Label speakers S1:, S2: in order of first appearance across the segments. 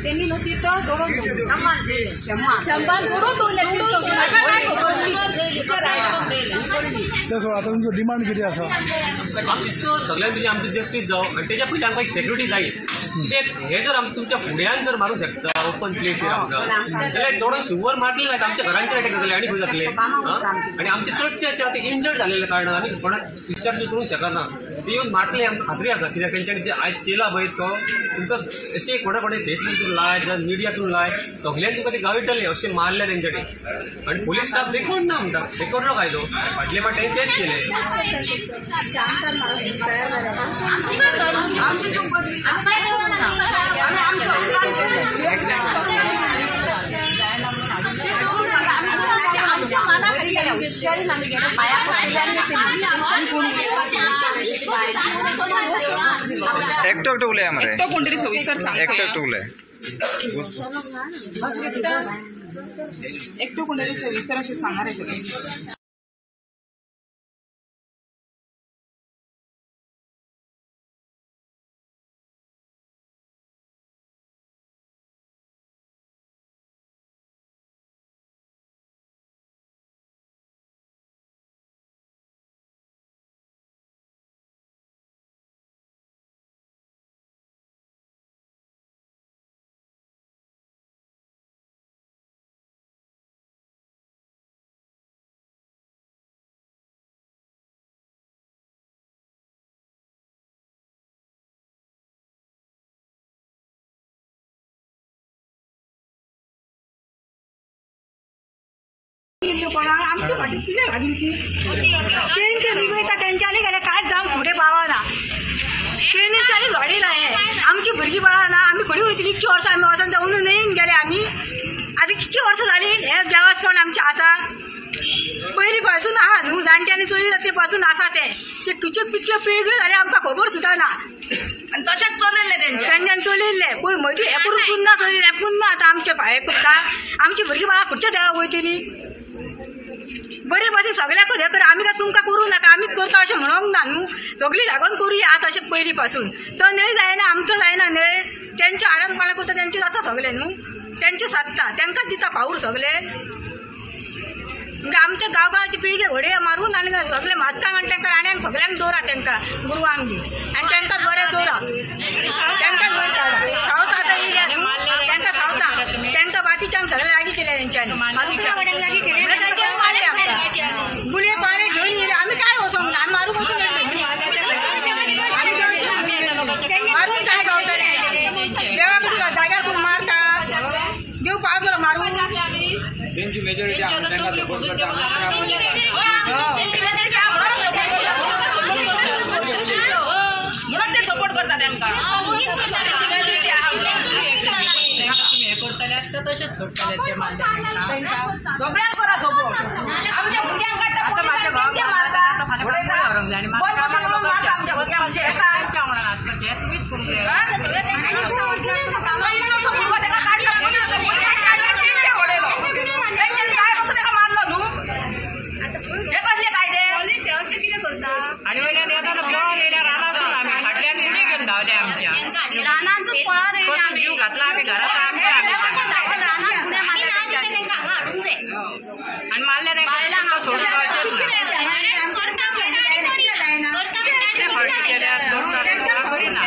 S1: त्यांनी नुसती तो
S2: आता तुमचं डिमांड किती असा
S3: सगळ्यांची आमची जस्टीस जाऊ आणि त्याच्या पयलीं आमकां सिक्युरिटी जाय हे जर तुमच्या फुड्यान जर मारूंक शकता ओपन प्लेस आमकां जाल्यार थोडं शिवर मारले नाहीत आमच्या घरांचेर अटॅक जातले आनी खंय जातले आणि आमचे चडशे अशे ते इंजर्ड जाल्ले कारणान आमी कोणाक विचार करूंक शकना ते येवन मारले आमकां खात्री आसा कित्याक तेंच्यांनी जे आयज केला पळय तो तुमकां अशें कोणा फेसबुकातून लाय जावं मिडियातून लाय सगळ्यांनी तुका ते गावयटले अशें मारले तेंच्यानी आणि पोलीस स्टाफ रेकॉर्ड ना म्हणटा रेकॉर्डलो कायदो फाटले फाटे तेच केले
S4: एकटो उलय मरे
S1: एकटो कोण तरी सविस्तर सांग
S4: एकटो उलय
S1: एकटो कोण तरी सविस्तर अशें सांगणार आहे आमच्या फाटी कितें लागली तेंचे रिबयता तेंच्यांनी गेले कांयच जावं फुडें पावना तेंच्यांनी झोडिला हे आमची भुरगीं बाळां ना आमी खंय वयतली कितकी वर्सां आमी वचोन जावन न्हंयेन गेले आमी आतां कितकी वर्सां जाली हे देवस्थान आमचें आसा पयलीं पासून आहा न्हू जाणट्यांनी चोयला ते पासून आसा ते कितक्यो कितक्यो पिळग्यो जाल्यार आमकां खबर सुद्दां ना आनी तशेंच चलयल्ले तेंच्यांनी चलयल्ले पळय मदीं हे करून पुन्ना चलयले पुन्ना आतां आमचे भायर करता आमची भुरगीं बाळां खंयच्या देवाक वयतली बरे बरे सगळ्याक हे कर आमी काय तुमकां करूं नाका आमीच करता अशें म्हणूंक ना न्हू सगळीं लागून करूया आतां अशें पयलीं पासून तो न्हय जायना आमचो जायना न्हय तेंचे आडनपणां करता तेंचे जाता सगळें न्हू तेंचे सादता तेंकांच दिता पावूर सगळे म्हणजे आमच्या गांवगांवची पिळगे घोडे मारून आनी सगळे म्हातांक आनी तेंकां राण्यांक सगळ्यांक दवरा तेंकां गुरवांक बी आनी तेंकां बरें दवरा तेंकां बरें काडा सावता आतां येयल्या न्हू तेंकां सावता तेंकां बाकीच्यांक सगळे लागीं केल्या तेंच्यांनी गुले पाळे घेऊन गेले आम्ही काय वचोंक ना आम्ही मारूंक वचून मारून काय गावतले देवाक जाग्यार कोण मारता देव पावलो मारून
S4: त्यांची मेजॉरिटी आम्ही त्यांना सपोर्ट करता
S1: म्हणून ते सपोर्ट करता तेंकां तशेंच सोडटले ते सगळ्यांक करा सपोर्ट आमच्या भुरग्यांक आणि वयल्यान येताना पळोवन येयल्यार रानासून आमी फाटल्यान गुडी घेवन धांवले आमच्या रानांचो पळोवन येयले जीव घातला आमी घरांत आणि मारल्यार तांकां सोडून जावचेंच ना करिना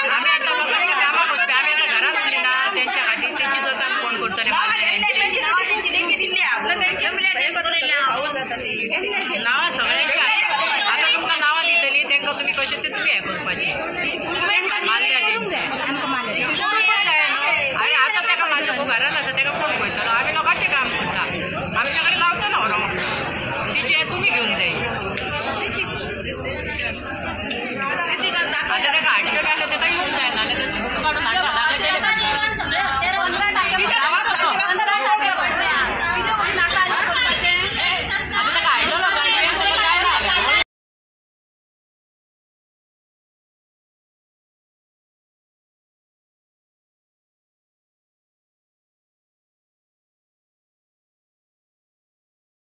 S1: आमी आतां लोकांनी कामां करता आमी आतां घरांत उरली ना तेंच्या खातीर तेंची जोतान कोण करतले नांवां सगळ्यांची आतां तुमकां नांवां दितली तेंकां तुमी कशें ते तुमी हें करपाचें मारल्या तेंचे जाता